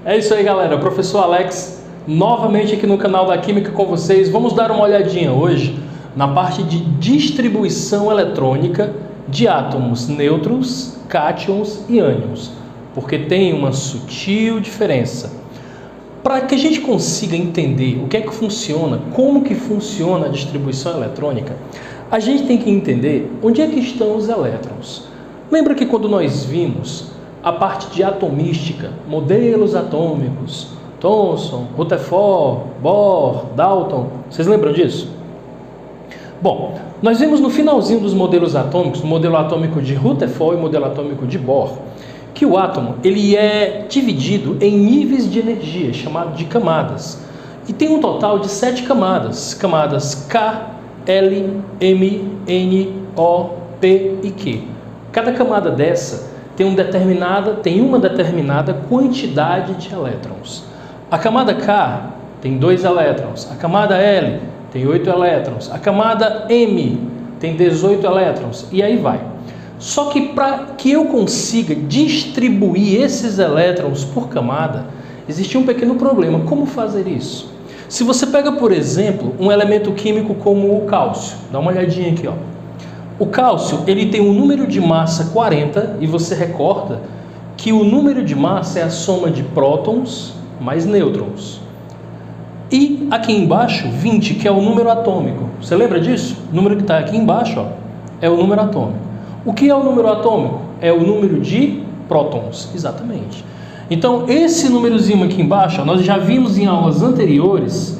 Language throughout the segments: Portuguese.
É isso aí, galera. Professor Alex, novamente aqui no canal da Química com vocês. Vamos dar uma olhadinha hoje na parte de distribuição eletrônica de átomos nêutrons, cátions e ânions, porque tem uma sutil diferença. Para que a gente consiga entender o que é que funciona, como que funciona a distribuição eletrônica, a gente tem que entender onde é que estão os elétrons. Lembra que quando nós vimos a parte de atomística, modelos atômicos, Thomson, Rutherford, Bohr, Dalton, vocês lembram disso? Bom, nós vimos no finalzinho dos modelos atômicos, o modelo atômico de Rutherford e o modelo atômico de Bohr, que o átomo ele é dividido em níveis de energia, chamado de camadas. E tem um total de 7 camadas, camadas K, L, M, N, O, P e Q. Cada camada dessa tem uma determinada quantidade de elétrons. A camada K tem 2 elétrons, a camada L tem 8 elétrons, a camada M tem 18 elétrons e aí vai. Só que para que eu consiga distribuir esses elétrons por camada, existe um pequeno problema. Como fazer isso? Se você pega, por exemplo, um elemento químico como o cálcio, dá uma olhadinha aqui, ó. O cálcio, ele tem um número de massa 40 e você recorda que o número de massa é a soma de prótons mais nêutrons. E aqui embaixo, 20, que é o número atômico. Você lembra disso? O número que está aqui embaixo, ó, é o número atômico. O que é o número atômico? É o número de prótons, exatamente. Então, esse númerozinho aqui embaixo, ó, nós já vimos em aulas anteriores,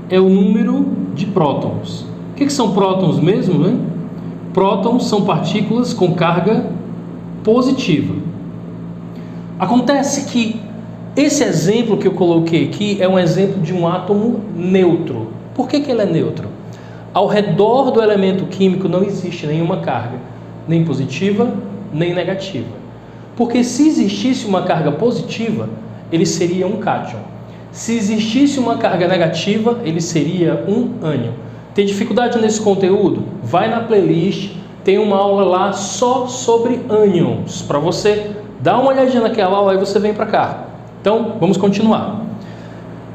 é o número de prótons. O que são prótons mesmo, hein? Prótons são partículas com carga positiva. Acontece que esse exemplo que eu coloquei aqui é um exemplo de um átomo neutro. Por que ele é neutro? Ao redor do elemento químico não existe nenhuma carga, nem positiva, nem negativa. Porque se existisse uma carga positiva, ele seria um cátion. Se existisse uma carga negativa, ele seria um ânion. Tem dificuldade nesse conteúdo? Vai na playlist, tem uma aula lá só sobre ânions, para você dar uma olhadinha naquela aula e você vem para cá. Então, vamos continuar.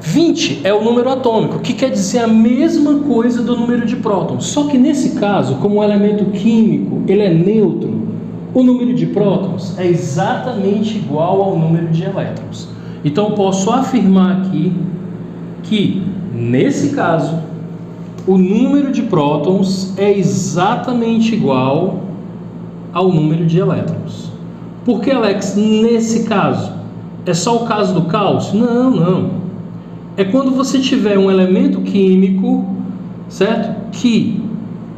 20 é o número atômico, que quer dizer a mesma coisa do número de prótons. Só que nesse caso, como o elemento químico ele é neutro, o número de prótons é exatamente igual ao número de elétrons. Então, eu posso afirmar aqui que, nesse caso, o número de prótons é exatamente igual ao número de elétrons. Por que, Alex, nesse caso? É só o caso do cálcio? Não, não. É quando você tiver um elemento químico, certo? Que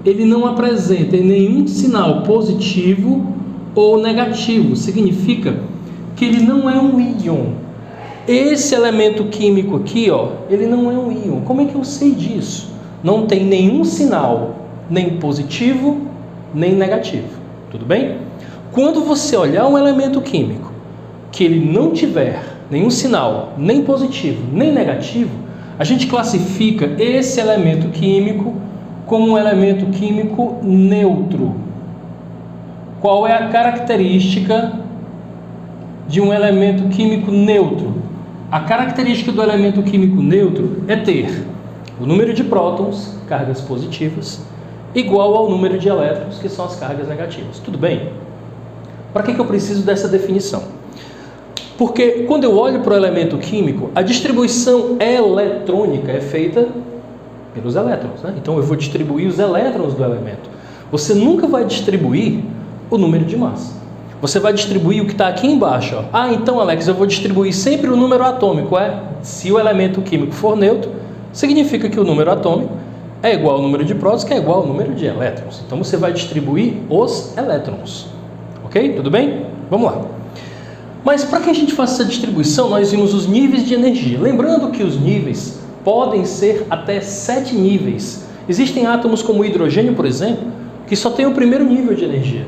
ele não apresenta nenhum sinal positivo ou negativo. Significa que ele não é um íon. Esse elemento químico aqui, ó, ele não é um íon. Como é que eu sei disso? Não tem nenhum sinal, nem positivo, nem negativo. Tudo bem? Quando você olhar um elemento químico que ele não tiver nenhum sinal, nem positivo, nem negativo, a gente classifica esse elemento químico como um elemento químico neutro. Qual é a característica de um elemento químico neutro? A característica do elemento químico neutro é ter o número de prótons, cargas positivas, igual ao número de elétrons, que são as cargas negativas. Tudo bem? Para que eu preciso dessa definição? Porque quando eu olho para o elemento químico, a distribuição eletrônica é feita pelos elétrons, né? Então eu vou distribuir os elétrons do elemento. Você nunca vai distribuir o número de massa. Você vai distribuir o que está aqui embaixo, ó. Ah, então, Alex, eu vou distribuir sempre o número atômico. Se o elemento químico for neutro, significa que o número atômico é igual ao número de prótons, que é igual ao número de elétrons. Então você vai distribuir os elétrons. Ok? Tudo bem? Vamos lá. Mas para que a gente faça essa distribuição, nós vimos os níveis de energia. Lembrando que os níveis podem ser até 7 níveis. Existem átomos como o hidrogênio, por exemplo, que só tem o primeiro nível de energia.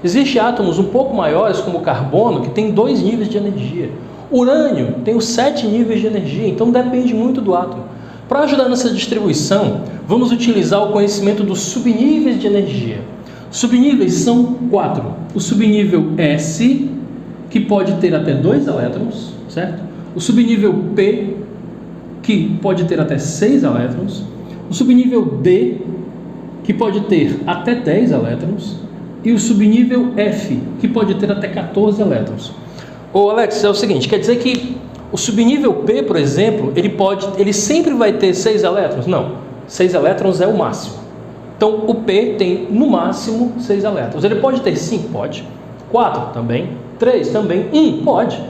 Existem átomos um pouco maiores, como o carbono, que tem 2 níveis de energia. Urânio tem os 7 níveis de energia, então depende muito do átomo. Para ajudar nessa distribuição, vamos utilizar o conhecimento dos subníveis de energia. Subníveis são 4. O subnível S, que pode ter até 2 elétrons, certo? o subnível P, que pode ter até 6 elétrons, o subnível D, que pode ter até 10 elétrons, e o subnível F, que pode ter até 14 elétrons. Ô Alex, é o seguinte, quer dizer que o subnível P, por exemplo, ele sempre vai ter 6 elétrons? Não, 6 elétrons é o máximo. Então o P tem no máximo 6 elétrons. Ele pode ter 5? Pode. 4 também. 3 também. 1? Pode.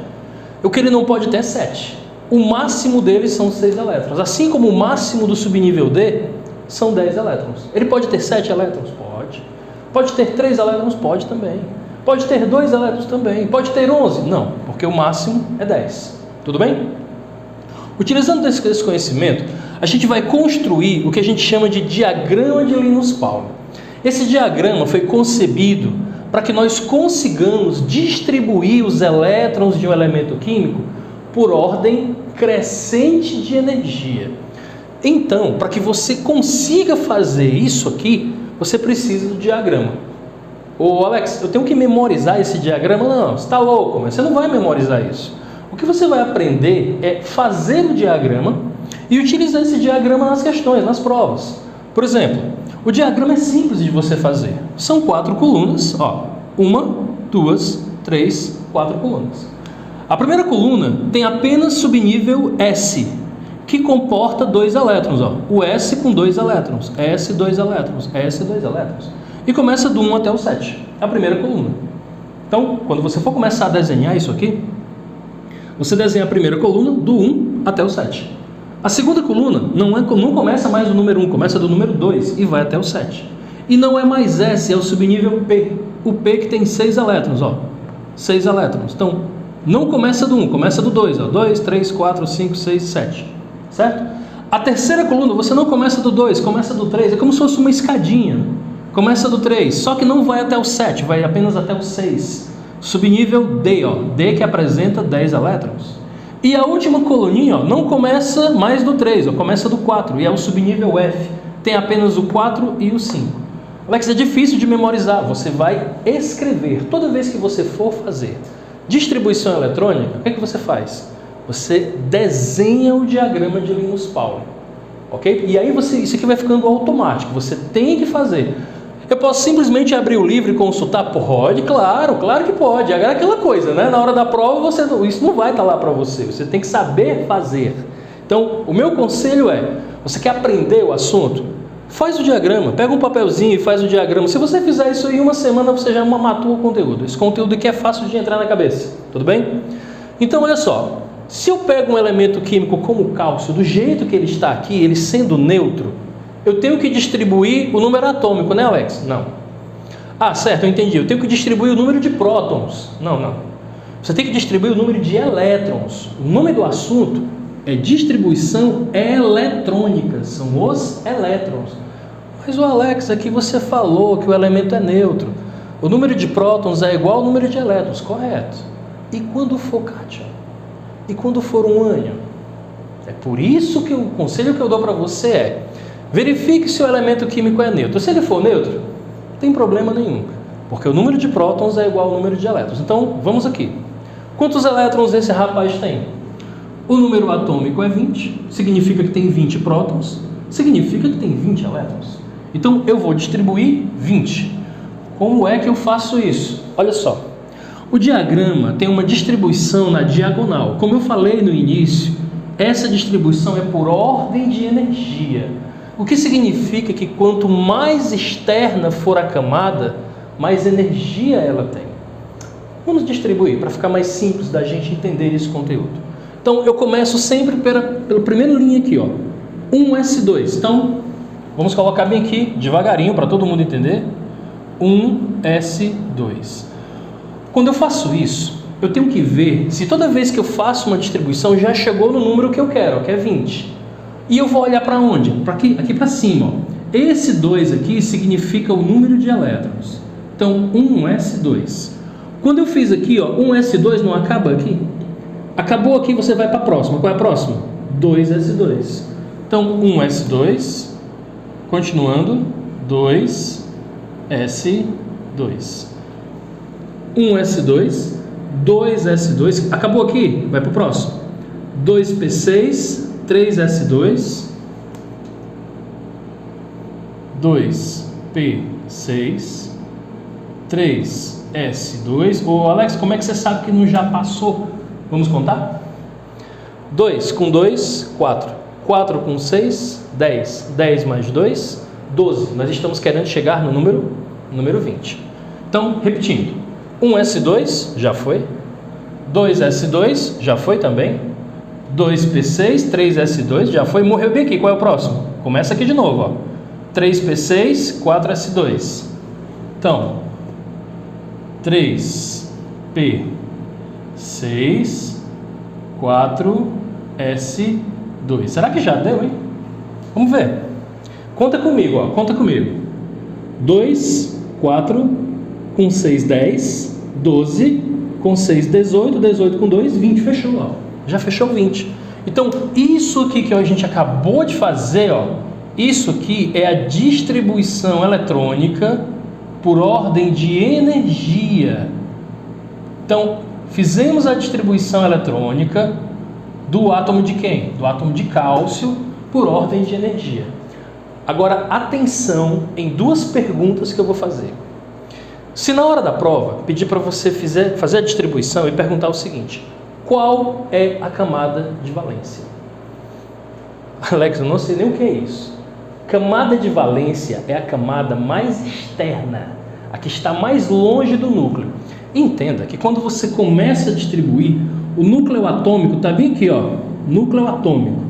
O que ele não pode ter é 7. O máximo dele são 6 elétrons. Assim como o máximo do subnível D são 10 elétrons. Ele pode ter 7 elétrons? Pode. Pode ter 3 elétrons? Pode também. Pode ter 2 elétrons também. Pode ter 11? Não, porque o máximo é 10. Tudo bem? Utilizando esse conhecimento, a gente vai construir o que a gente chama de diagrama de Linus Pauling. Esse diagrama foi concebido para que nós consigamos distribuir os elétrons de um elemento químico por ordem crescente de energia. Então, para que você consiga fazer isso aqui, você precisa do diagrama. Ô Alex, eu tenho que memorizar esse diagrama? Não, você está louco, mas você não vai memorizar isso. O que você vai aprender é fazer o diagrama e utilizar esse diagrama nas questões, nas provas. Por exemplo, o diagrama é simples de você fazer. São 4 colunas, ó, 1, 2, 3, 4 colunas. A primeira coluna tem apenas subnível S, que comporta 2 elétrons, ó. O S com 2 elétrons, S 2 elétrons, S 2 elétrons. E começa do 1 até o 7, a primeira coluna. Então, quando você for começar a desenhar isso aqui, você desenha a primeira coluna do 1 até o 7. A segunda coluna não começa mais do número 1, começa do número 2 e vai até o 7. E não é mais S, é o subnível P. O P que tem 6 elétrons, ó. 6 elétrons. Então, não começa do 1, começa do 2, ó. 2, 3, 4, 5, 6, 7. Certo? A terceira coluna, você não começa do 2, começa do 3. É como se fosse uma escadinha. Começa do 3, só que não vai até o 7, vai apenas até o 6. Subnível D, ó. D que apresenta 10 elétrons. E a última coluninha, ó, não começa mais do 3, ó, começa do 4. E é o subnível F. Tem apenas o 4 e o 5. Alex, é difícil de memorizar. Você vai escrever. Toda vez que você for fazer distribuição eletrônica, o que é que você faz? Você desenha o diagrama de Linus Pauling. Ok? E aí isso aqui vai ficando automático. Você tem que fazer. Eu posso simplesmente abrir o livro e consultar? Pode, claro que pode. Agora é aquela coisa, né? Na hora da prova, isso não vai estar lá para você. Você tem que saber fazer. Então, o meu conselho é, você quer aprender o assunto? Faz o diagrama, pega um papelzinho e faz o diagrama. Se você fizer isso aí em uma semana, você já matou o conteúdo. Esse conteúdo aqui é fácil de entrar na cabeça. Tudo bem? Então, olha só. Se eu pego um elemento químico como o cálcio, do jeito que ele está aqui, ele sendo neutro, eu tenho que distribuir o número atômico, né, Alex? Não. Ah, certo, eu entendi. Eu tenho que distribuir o número de prótons. Não. Você tem que distribuir o número de elétrons. O nome do assunto é distribuição eletrônica. São os elétrons. Mas o Alex, aqui você falou que o elemento é neutro. O número de prótons é igual ao número de elétrons, correto. E quando for cátion? E quando for um ânion? É por isso que o conselho que eu dou para você é: verifique se o elemento químico é neutro. Se ele for neutro, não tem problema nenhum, porque o número de prótons é igual ao número de elétrons. Então, vamos aqui. Quantos elétrons esse rapaz tem? O número atômico é 20, significa que tem 20 prótons, significa que tem 20 elétrons. Então, eu vou distribuir 20. Como é que eu faço isso? Olha só. O diagrama tem uma distribuição na diagonal. Como eu falei no início, essa distribuição é por ordem de energia. O que significa que quanto mais externa for a camada, mais energia ela tem. Vamos distribuir para ficar mais simples da gente entender esse conteúdo. Então, eu começo sempre pela primeira linha aqui, ó. 1s2. Então, vamos colocar bem aqui, devagarinho, para todo mundo entender. 1s2. Quando eu faço isso, eu tenho que ver se toda vez que eu faço uma distribuição já chegou no número que eu quero, que é 20. E eu vou olhar para onde? Aqui para cima. Ó. Esse 2 aqui significa o número de elétrons. Então, 1s2. Quando eu fiz aqui, ó, 1s2 não acaba aqui? Acabou aqui, você vai para a próxima. Qual é a próxima? 2s2. Então, 1s2, continuando, 2s2. 1s2, 2s2, acabou aqui, vai para o próximo. 2p6, 3s2, 2p6, 3s2. Ô Alex, como é que você sabe que não já passou? Vamos contar? 2 com 2, 4. 4 com 6, 10. 10 mais 2, 12. Nós estamos querendo chegar no número 20. Então, repetindo. 1s2, já foi. 2s2, já foi também. 2p6, 3s2, já foi. Morreu bem aqui. Qual é o próximo? Começa aqui de novo, ó. 3p6, 4s2. Então, 3p6, 4s2. Será que já deu, hein? Vamos ver. Conta comigo, ó. Conta comigo. 2, 4, com 6, 10, 12, com 6, 18, 18 com 2, 20, fechou, ó. Já fechou 20. Então, isso aqui que a gente acabou de fazer, ó, isso aqui é a distribuição eletrônica por ordem de energia. Então, fizemos a distribuição eletrônica do átomo de quem? Do átomo de cálcio por ordem de energia. Agora, atenção em duas perguntas que eu vou fazer. Se na hora da prova pedir para você fazer a distribuição e perguntar o seguinte: qual é a camada de valência? Alex, eu não sei nem o que é isso. Camada de valência é a camada mais externa, a que está mais longe do núcleo. Entenda que quando você começa a distribuir, o núcleo atômico está bem aqui, ó, núcleo atômico,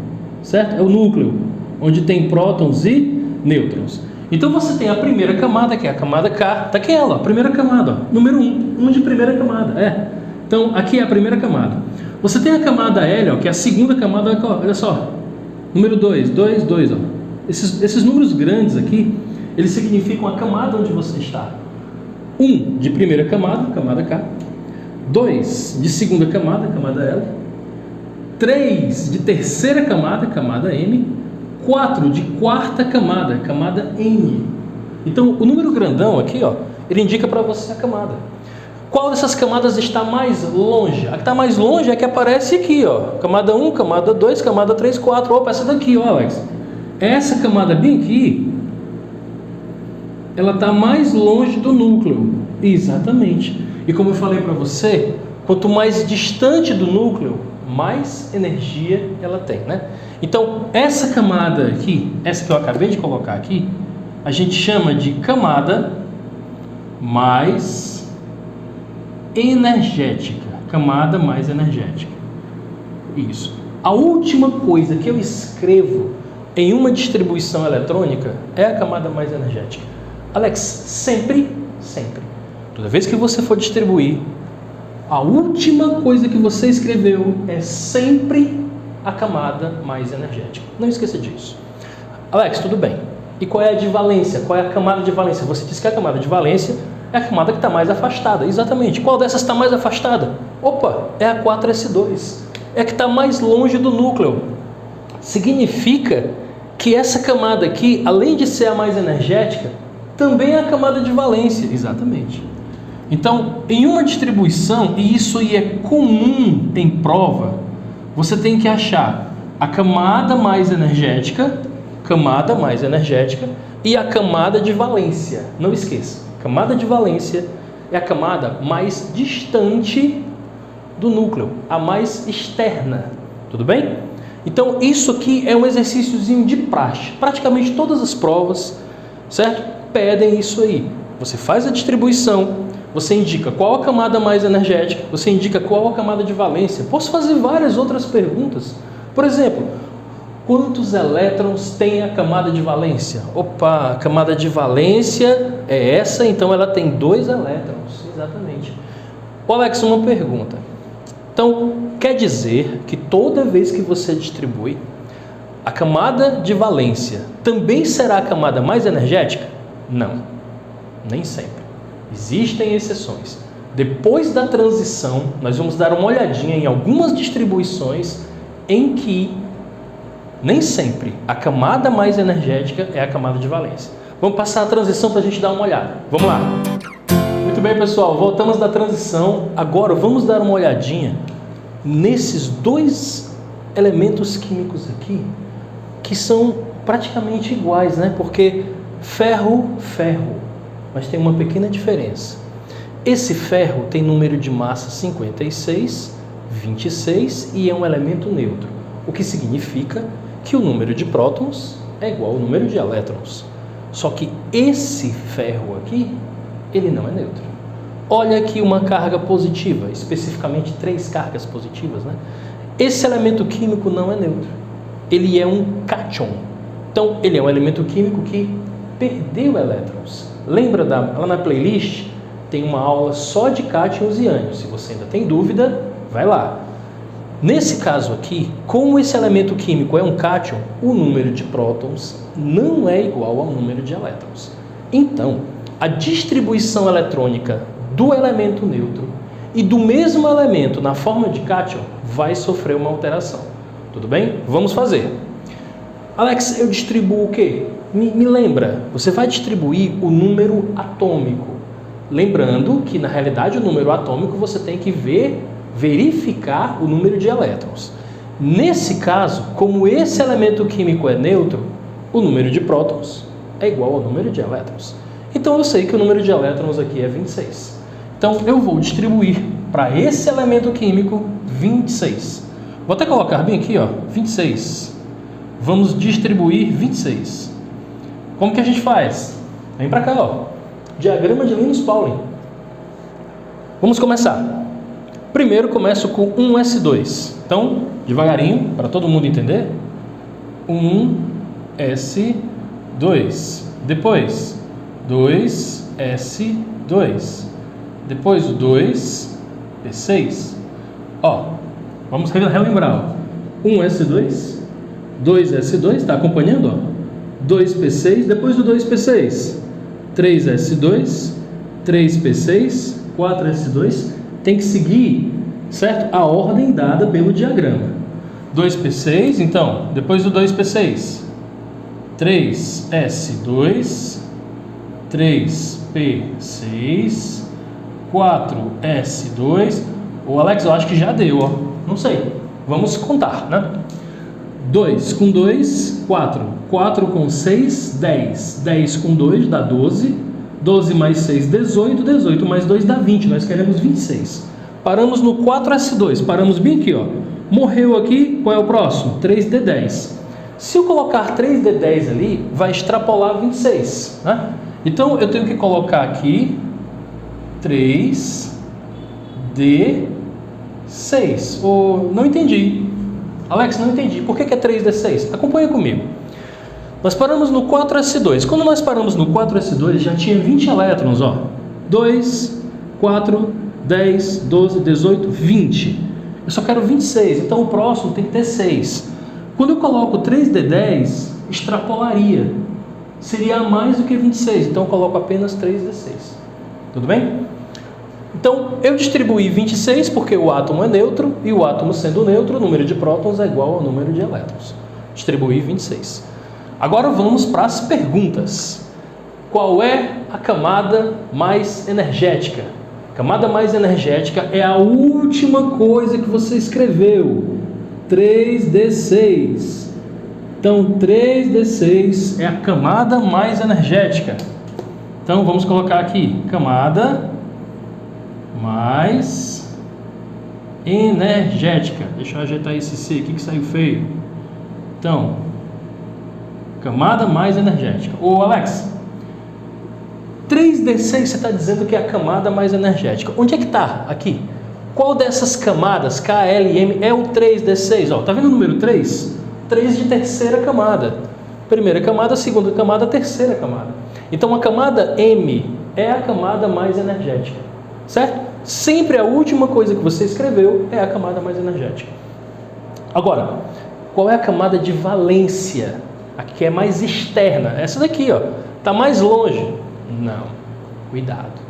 certo? É o núcleo onde tem prótons e nêutrons. Então você tem a primeira camada, que é a camada K, tá aqui ela, a primeira camada, ó, número 1 de primeira camada, Então aqui é a primeira camada. Você tem a camada L, ó, que é a segunda camada, olha só, número 2, 2, 2, ó. Esses números grandes aqui, eles significam a camada onde você está. 1 de primeira camada, camada K. 2 de segunda camada, camada L. 3 de terceira camada, camada M. 4 de quarta camada, camada N. Então, o número grandão aqui, ó, ele indica para você a camada. Qual dessas camadas está mais longe? A que está mais longe é a que aparece aqui, ó. Camada 1, camada 2, camada 3, 4. Opa, essa daqui, ó, Alex. Essa camada bem aqui, ela está mais longe do núcleo. Exatamente. E como eu falei para você, quanto mais distante do núcleo, mais energia ela tem, né? Então, essa camada aqui, essa que eu acabei de colocar aqui, a gente chama de camada mais energética. Camada mais energética. Isso. A última coisa que eu escrevo em uma distribuição eletrônica é a camada mais energética. Alex, sempre, toda vez que você for distribuir, a última coisa que você escreveu é sempre a camada mais energética. Não esqueça disso. Alex, tudo bem. E qual é a de valência? Qual é a camada de valência? Você disse que a camada de valência é a camada que está mais afastada. Exatamente. Qual dessas está mais afastada? Opa, é a 4s2. É a que está mais longe do núcleo. Significa que essa camada aqui, além de ser a mais energética, também é a camada de valência. Exatamente. Então, em uma distribuição, e isso aí é comum em prova, você tem que achar a camada mais energética e a camada de valência. Não esqueça, camada de valência é a camada mais distante do núcleo, a mais externa. Tudo bem? Então, isso aqui é um exercíciozinho de praxe. Praticamente todas as provas, certo? Pedem isso aí. Você faz a distribuição, você indica qual a camada mais energética, você indica qual a camada de valência. Posso fazer várias outras perguntas. Por exemplo, quantos elétrons tem a camada de valência? Opa, a camada de valência é essa, então ela tem 2 elétrons. Exatamente. Ô Alex, uma pergunta. Então, quer dizer que toda vez que você distribui, a camada de valência também será a camada mais energética? Não, nem sempre. Existem exceções. Depois da transição, nós vamos dar uma olhadinha em algumas distribuições em que nem sempre a camada mais energética é a camada de valência. Vamos passar a transição para a gente dar uma olhada. Vamos lá. Muito bem, pessoal, voltamos da transição. Agora vamos dar uma olhadinha nesses dois elementos químicos aqui que são praticamente iguais, né? Porque ferro, ferro, mas tem uma pequena diferença. Esse ferro tem número de massa 56, 26 e é um elemento neutro, o que significa que o número de prótons é igual ao número de elétrons. Só que esse ferro aqui, ele não é neutro. Olha aqui uma carga positiva, especificamente 3 cargas positivas, né? Esse elemento químico não é neutro. Ele é um cátion. Então, ele é um elemento químico que perdeu elétrons. Lembra lá na playlist? Tem uma aula só de cátions e ânions. Se você ainda tem dúvida, vai lá. Nesse caso aqui, como esse elemento químico é um cátion, o número de prótons não é igual ao número de elétrons. Então, a distribuição eletrônica do elemento neutro e do mesmo elemento na forma de cátion vai sofrer uma alteração. Tudo bem? Vamos fazer. Alex, eu distribuo o quê? Me lembra, você vai distribuir o número atômico. Lembrando que, na realidade, o número atômico você tem que verificar o número de elétrons. Nesse caso, como esse elemento químico é neutro, o número de prótons é igual ao número de elétrons. Então, eu sei que o número de elétrons aqui é 26. Então, eu vou distribuir para esse elemento químico 26. Vou até colocar bem aqui, ó, 26. Vamos distribuir 26. Como que a gente faz? Vem para cá, ó. Diagrama de Linus Pauling. Vamos começar. Primeiro começo com 1s2. Então, devagarinho, para todo mundo entender. 1s2. Depois, 2s2. Depois o 2p6. Ó, vamos relembrar. Ó. 1s2, 2s2, está acompanhando? Ó? 2p6, depois do 2p6. 3s2, 3p6, 4s2. Tem que seguir, certo? A ordem dada pelo diagrama. 2p6, então, depois do 2p6. 3s2, 3p6, 4s2. Ô Alex, eu acho que já deu, ó. Não sei. Vamos contar, né? 2 com 2, 4. 4 com 6, 10. 10 com 2 dá 12. 12 mais 6, 18. 18 mais 2 dá 20. Nós queremos 26. Paramos no 4s2. Paramos bem aqui, ó. Morreu aqui, qual é o próximo? 3d10. Se eu colocar 3d10 ali, vai extrapolar 26, né? Então, eu tenho que colocar aqui 3d6. Não entendi. Alex, não entendi. Por que é 3d6? Acompanha comigo. Nós paramos no 4s2. Quando nós paramos no 4s2, já tinha 20 elétrons, ó. 2, 4, 10, 12, 18, 20. Eu só quero 26, então o próximo tem que ter 6. Quando eu coloco 3d10, extrapolaria. Seria mais do que 26, então eu coloco apenas 3d6. Tudo bem? Então, eu distribuí 26 porque o átomo é neutro, e o átomo sendo neutro, o número de prótons é igual ao número de elétrons. Distribuí 26. Agora vamos para as perguntas. Qual é a camada mais energética? A camada mais energética é a última coisa que você escreveu. 3d6. Então, 3d6 é a camada mais energética. Então, vamos colocar aqui, camada mais energética. Deixa eu ajeitar esse C aqui que saiu feio. Então, camada mais energética. Ô Alex, 3d6 você está dizendo que é a camada mais energética. Onde é que está? Aqui. Qual dessas camadas, K, L, M, é o 3d6? Ó, tá vendo o número 3? 3 de terceira camada. Primeira camada, segunda camada, terceira camada. Então, a camada M é a camada mais energética. Certo? Sempre a última coisa que você escreveu é a camada mais energética. Agora, qual é a camada de valência? A que é mais externa. Essa daqui, ó. Está mais longe. Não. Cuidado.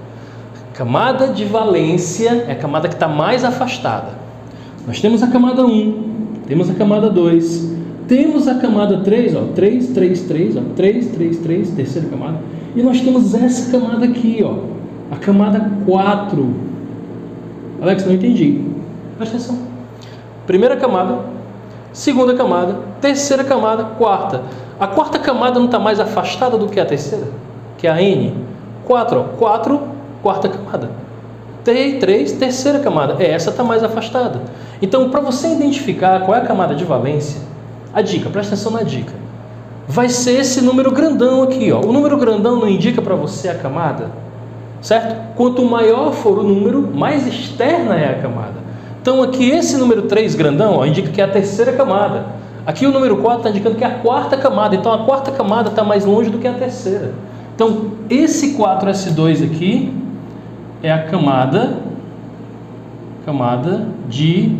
Camada de valência é a camada que está mais afastada. Nós temos a camada 1, temos a camada 2, temos a camada 3, ó, 3, 3, 3, ó, 3, 3, 3, terceira camada. E nós temos essa camada aqui, ó, a camada 4. Alex, não entendi. Presta atenção. Primeira camada, segunda camada, terceira camada, quarta. A quarta camada não está mais afastada do que a terceira? Que é a N. 4, ó. 4, quarta camada. 3, terceira camada. Essa está mais afastada. Então, para você identificar qual é a camada de valência, a dica, presta atenção na dica, vai ser esse número grandão aqui, ó. O número grandão não indica para você a camada, certo? Quanto maior for o número, mais externa é a camada. Então, aqui esse número 3 grandão, ó, indica que é a terceira camada. Aqui o número 4 está indicando que é a quarta camada. Então, a quarta camada está mais longe do que a terceira. Então, esse 4s2 aqui é a camada de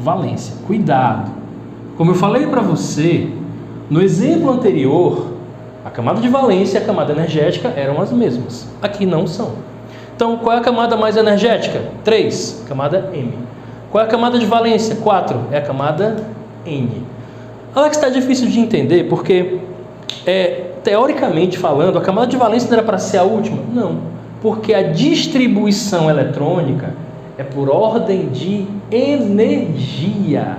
valência. Cuidado! Como eu falei para você, no exemplo anterior, a camada de valência e a camada energética eram as mesmas. Aqui não são. Então, qual é a camada mais energética? 3, camada M. Qual é a camada de valência? 4, é a camada N. Alex, está difícil de entender porque, teoricamente falando, a camada de valência não era para ser a última? Não. Porque a distribuição eletrônica é por ordem de energia.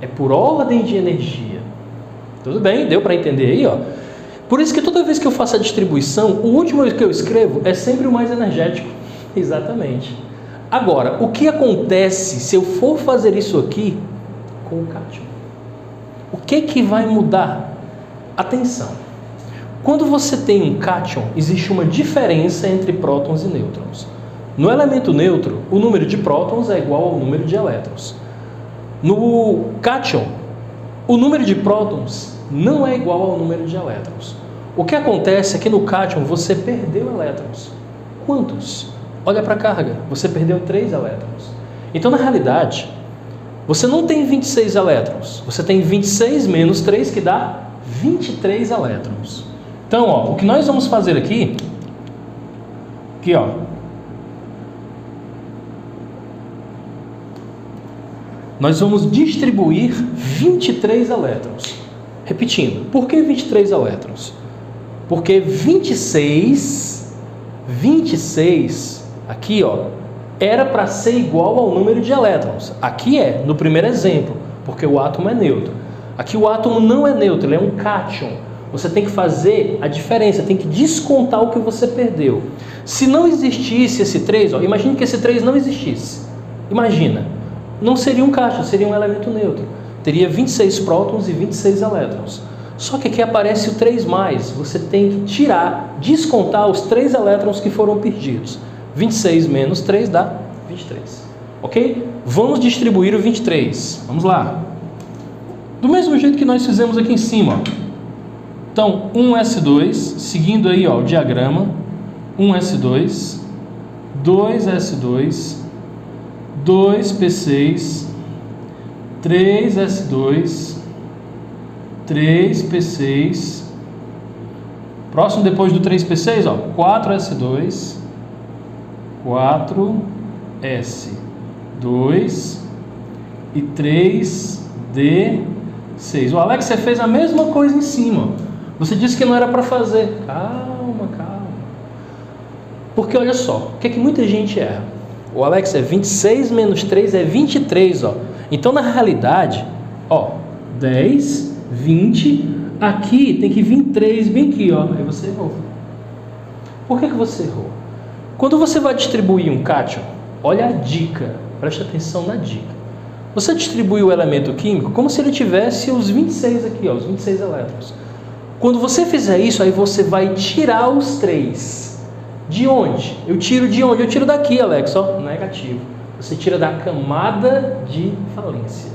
É por ordem de energia. Tudo bem? Deu para entender aí, ó? Por isso que toda vez que eu faço a distribuição, o último que eu escrevo é sempre o mais energético. Exatamente. Agora, o que acontece se eu for fazer isso aqui com o cátion? O que vai mudar? Atenção. Quando você tem um cátion, existe uma diferença entre prótons e nêutrons. No elemento neutro, o número de prótons é igual ao número de elétrons. No cátion, o número de prótons não é igual ao número de elétrons. O que acontece é que no cátion você perdeu elétrons. Quantos? Olha para a carga, você perdeu 3 elétrons. Então, na realidade, você não tem 26 elétrons, você tem 26 menos 3, que dá 23 elétrons. Então, ó, o que nós vamos fazer aqui, ó, nós vamos distribuir 23 elétrons. Repetindo, por que 23 elétrons? Porque 26, aqui, ó, era para ser igual ao número de elétrons. Aqui no primeiro exemplo, porque o átomo é neutro. Aqui o átomo não é neutro, ele é um cátion. Você tem que fazer a diferença, tem que descontar o que você perdeu. Se não existisse esse 3, ó, imagine que esse 3 não existisse. Imagina, não seria um cátion, seria um elemento neutro. Teria 26 prótons e 26 elétrons. Só que aqui aparece o 3+, você tem que tirar, descontar os 3 elétrons que foram perdidos. 26 menos 3 dá 23. Ok? Vamos distribuir o 23. Vamos lá. Do mesmo jeito que nós fizemos aqui em cima, ó. Então, 1s2, seguindo aí, ó, o diagrama, 1s2, 2s2, 2p6, 3s2, 3p6, próximo depois do 3p6, ó, 4s2, 4s2 e 3d6. O Alex, você fez a mesma coisa em cima, ó. Você disse que não era para fazer. Calma. Porque olha só, o que é que muita gente erra? O Alex, 26 menos 3 é 23, ó. Então, na realidade, ó, 10, 20, aqui tem que vir 3 bem aqui, ó. Aí você errou. Por que você errou? Quando você vai distribuir um cátion, olha a dica, preste atenção na dica. Você distribui o elemento químico como se ele tivesse os 26 aqui, ó, os 26 elétrons. Quando você fizer isso, aí você vai tirar os 3. De onde? Eu tiro de onde? Eu tiro daqui, Alex, ó, negativo. Você tira da camada de valência.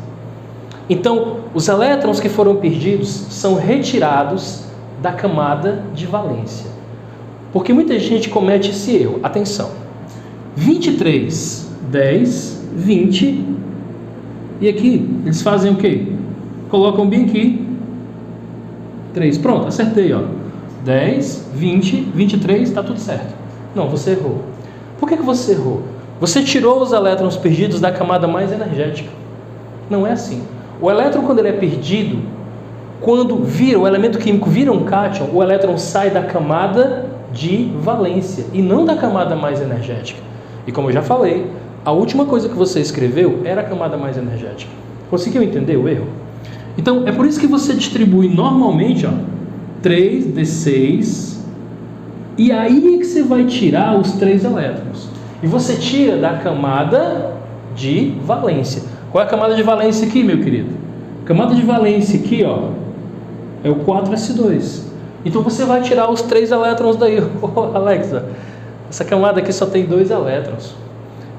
Então, os elétrons que foram perdidos são retirados da camada de valência. Porque muita gente comete esse erro. Atenção. 23, 10, 20. E aqui, eles fazem o quê? Colocam bem aqui 3. Pronto, acertei, ó. 10, 20, 23, está tudo certo. Não, você errou. Por que você errou? Você tirou os elétrons perdidos da camada mais energética. Não é assim. O elétron, quando ele é perdido, quando o elemento químico vira um cátion, o elétron sai da camada de valência e não da camada mais energética. E como eu já falei, a última coisa que você escreveu era a camada mais energética. Conseguiu entender o erro? Então, é por isso que você distribui normalmente, ó, 3d6, e aí é que você vai tirar os 3 elétrons. E você tira da camada de valência. Qual é a camada de valência aqui, meu querido? A camada de valência aqui, ó, é o 4s2. Então você vai tirar os 3 elétrons daí. Oh, Alexa, essa camada aqui só tem 2 elétrons.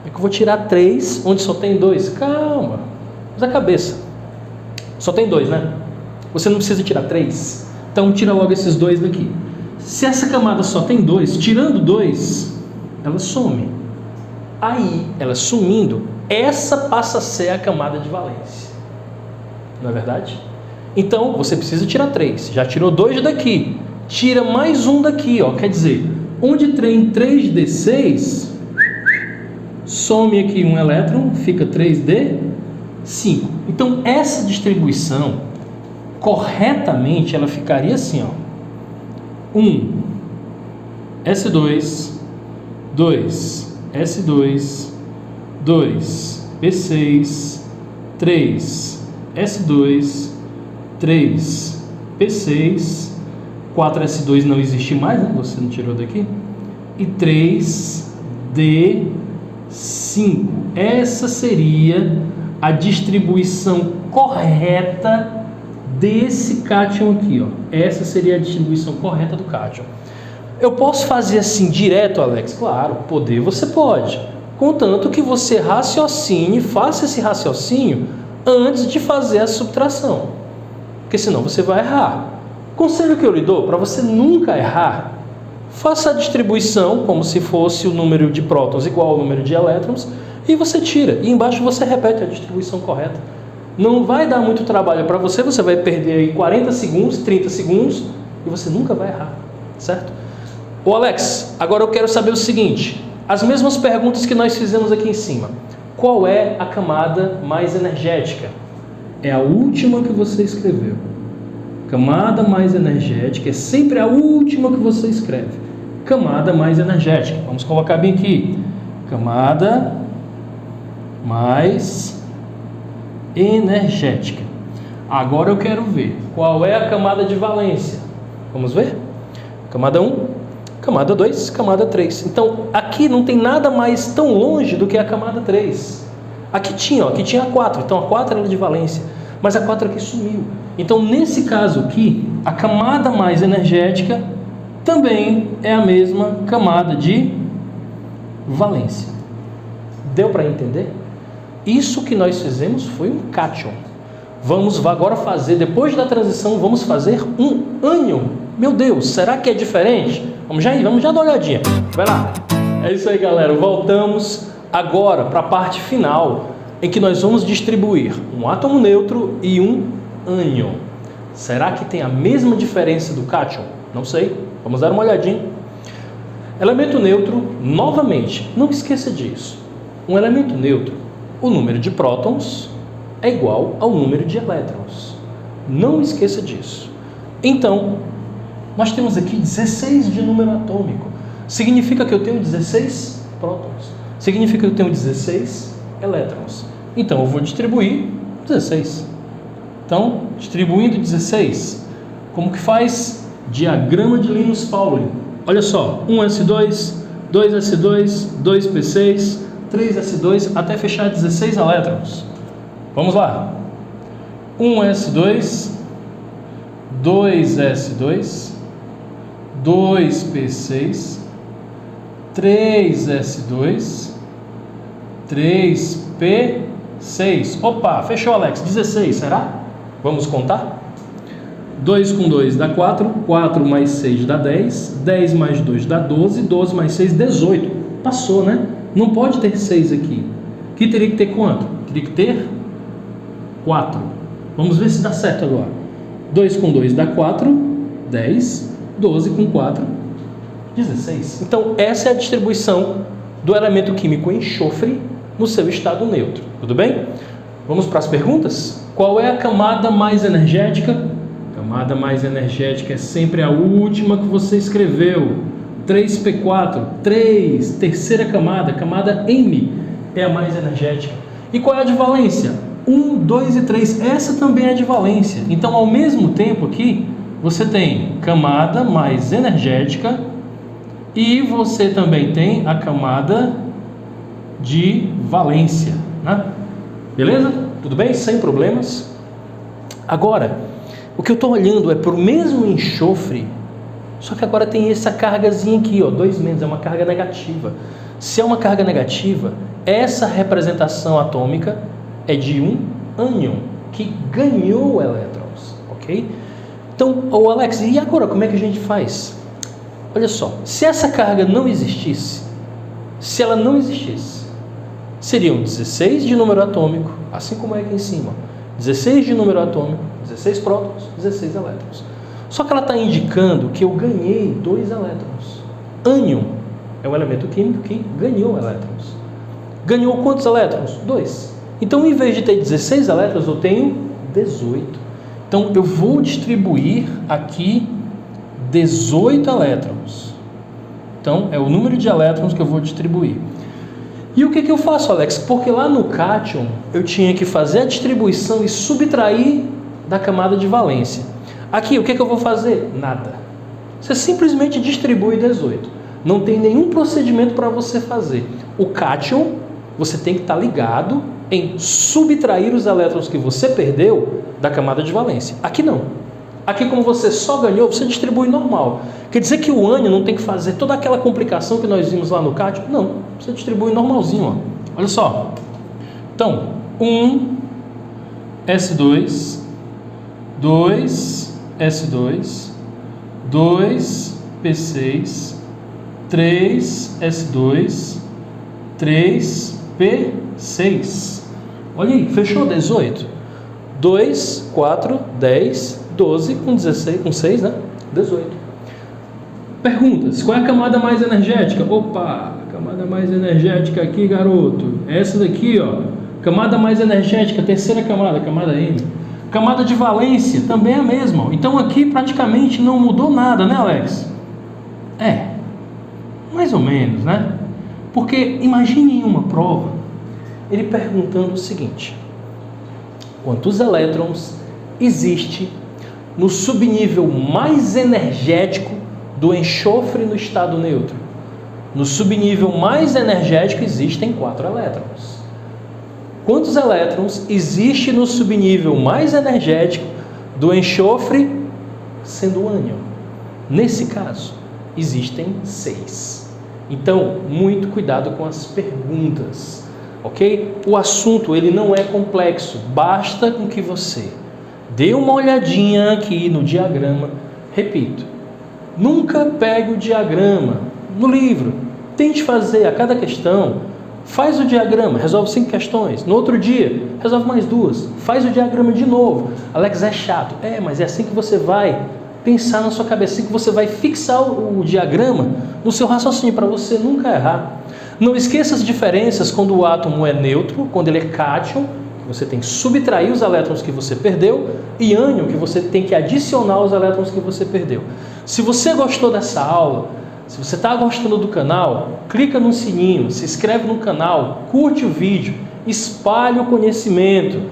É que eu vou tirar 3 onde só tem 2. Calma, usa a cabeça. Só tem 2, né? Você não precisa tirar 3. Então tira logo esses 2 daqui. Se essa camada só tem 2, tirando 2, ela some. Aí, ela sumindo, essa passa a ser a camada de valência. Não é verdade? Então, você precisa tirar 3. Já tirou 2 daqui. Tira mais um daqui, ó. Quer dizer, onde tem 3d6, some aqui um elétron, fica 3d5. Então, essa distribuição, corretamente, ela ficaria assim, ó. 1, S2, 2, S2, 2, P6, 3, S2, 3, P6, 4S2 não existe mais, né? Você não tirou daqui. E 3D5. Essa seria a distribuição correta desse cátion aqui, ó. Essa seria a distribuição correta do cátion. Eu posso fazer assim direto, Alex? Claro, poder você pode. Contanto que você raciocine, faça esse raciocínio antes de fazer a subtração. Porque senão você vai errar. Conselho que eu lhe dou, para você nunca errar, faça a distribuição como se fosse o número de prótons igual ao número de elétrons e você tira. E embaixo você repete a distribuição correta. Não vai dar muito trabalho para você, você vai perder aí 40 segundos, 30 segundos e você nunca vai errar, certo? Ô Alex, agora eu quero saber o seguinte, as mesmas perguntas que nós fizemos aqui em cima. Qual é a camada mais energética? É a última que você escreveu. Camada mais energética é sempre a última que você escreve. Camada mais energética. Vamos colocar bem aqui. Camada mais energética. Agora eu quero ver qual é a camada de valência. Vamos ver? Camada 1, camada 2, camada 3. Então, aqui não tem nada mais tão longe do que a camada 3. Aqui tinha a 4. Então, a 4 era de valência. Mas a 4 aqui sumiu. Então, nesse caso aqui, a camada mais energética também é a mesma camada de valência. Deu para entender? Isso que nós fizemos foi um cátion. Vamos agora fazer, depois da transição, vamos fazer um ânion. Meu Deus, será que é diferente? Vamos já dar uma olhadinha. Vai lá. É isso aí, galera. Voltamos agora para a parte final, em que nós vamos distribuir um átomo neutro e um ânion. Será que tem a mesma diferença do cátion? Não sei. Vamos dar uma olhadinha. Elemento neutro, novamente, não esqueça disso. Um elemento neutro, o número de prótons é igual ao número de elétrons. Não esqueça disso. Então, nós temos aqui 16 de número atômico. Significa que eu tenho 16 prótons. Significa que eu tenho 16 elétrons. Então, eu vou distribuir 16. Então, distribuindo 16, como que faz? Diagrama de Linus Pauling. Olha só, 1s2, 2s2, 2p6, 3s2, até fechar 16 elétrons. Vamos lá. 1s2, 2s2, 2p6, 3s2, 3p6. Opa, fechou, Alex. 16, será? Vamos contar? 2 com 2 dá 4, 4 mais 6 dá 10, 10 mais 2 dá 12, 12 mais 6, 18. Passou, né? Não pode ter 6 aqui. Aqui teria que ter quanto? Teria que ter 4. Vamos ver se dá certo agora. 2 com 2 dá 4, 10, 12 com 4, 16. Então, essa é a distribuição do elemento químico enxofre no seu estado neutro. Tudo bem? Vamos para as perguntas? Qual é a camada mais energética? A camada mais energética é sempre a última que você escreveu. 3p4, 3, terceira camada, camada M, é a mais energética. E qual é a de valência? 1, 2 e 3. Essa também é de valência. Então, ao mesmo tempo aqui, você tem camada mais energética e você também tem a camada de valência, né? Beleza? Tudo bem? Sem problemas? Agora, o que eu estou olhando é para o mesmo enxofre, só que agora tem essa cargazinha aqui, ó, 2-, é uma carga negativa. Se é uma carga negativa, essa representação atômica é de um ânion, que ganhou elétrons, ok? Então, Alex, e agora como é que a gente faz? Olha só, se essa carga não existisse, se ela não existisse, seriam 16 de número atômico, assim como é aqui em cima, 16 de número atômico, 16 prótons, 16 elétrons. Só que ela está indicando que eu ganhei 2 elétrons. Ânion é um elemento químico que ganhou elétrons. Ganhou quantos elétrons? 2. Então, em vez de ter 16 elétrons, eu tenho 18. Então, eu vou distribuir aqui 18 elétrons. Então, é o número de elétrons que eu vou distribuir. E o que eu faço, Alex? Porque lá no cátion, eu tinha que fazer a distribuição e subtrair da camada de valência. Aqui, o que eu vou fazer? Nada. Você simplesmente distribui 18. Não tem nenhum procedimento para você fazer. O cátion, você tem que estar ligado em subtrair os elétrons que você perdeu da camada de valência. Aqui não. Aqui, como você só ganhou, você distribui normal. Quer dizer que o ânion não tem que fazer toda aquela complicação que nós vimos lá no cátion? Não. Você distribui normalzinho, ó. Olha só. Então, 1 S2, 2 S2, 2 P6, 3 S2, 3 P6. Olha aí, fechou 18. 2, 4, 10, 12, com 16, com 6, né? 18. Perguntas. Qual é a camada mais energética? Opa, a camada mais energética aqui, garoto. Essa daqui, ó. Camada mais energética, terceira camada, camada M. Camada de valência, também é a mesma. Então aqui praticamente não mudou nada, né, Alex? É, mais ou menos, né? Porque imagine em uma prova, ele perguntando o seguinte: quantos elétrons existe no subnível mais energético do enxofre no estado neutro? No subnível mais energético existem 4 elétrons. Quantos elétrons existe no subnível mais energético do enxofre sendo o ânion? Nesse caso, existem 6. Então, muito cuidado com as perguntas, ok? O assunto ele não é complexo, basta com que você dê uma olhadinha aqui no diagrama. Repito, nunca pegue o diagrama no livro, tente fazer a cada questão. Faz o diagrama, resolve 5 questões. No outro dia, resolve mais 2. Faz o diagrama de novo. Alex, é chato. É, mas é assim que você vai pensar na sua cabeça, assim que você vai fixar o diagrama no seu raciocínio, para você nunca errar. Não esqueça as diferenças quando o átomo é neutro, quando ele é cátion, que você tem que subtrair os elétrons que você perdeu, e ânion, que você tem que adicionar os elétrons que você perdeu. Se você gostou dessa aula, se você está gostando do canal, clica no sininho, se inscreve no canal, curte o vídeo, espalhe o conhecimento.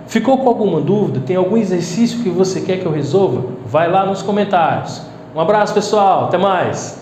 Ficou com alguma dúvida? Tem algum exercício que você quer que eu resolva? Vai lá nos comentários. Um abraço, pessoal. Até mais.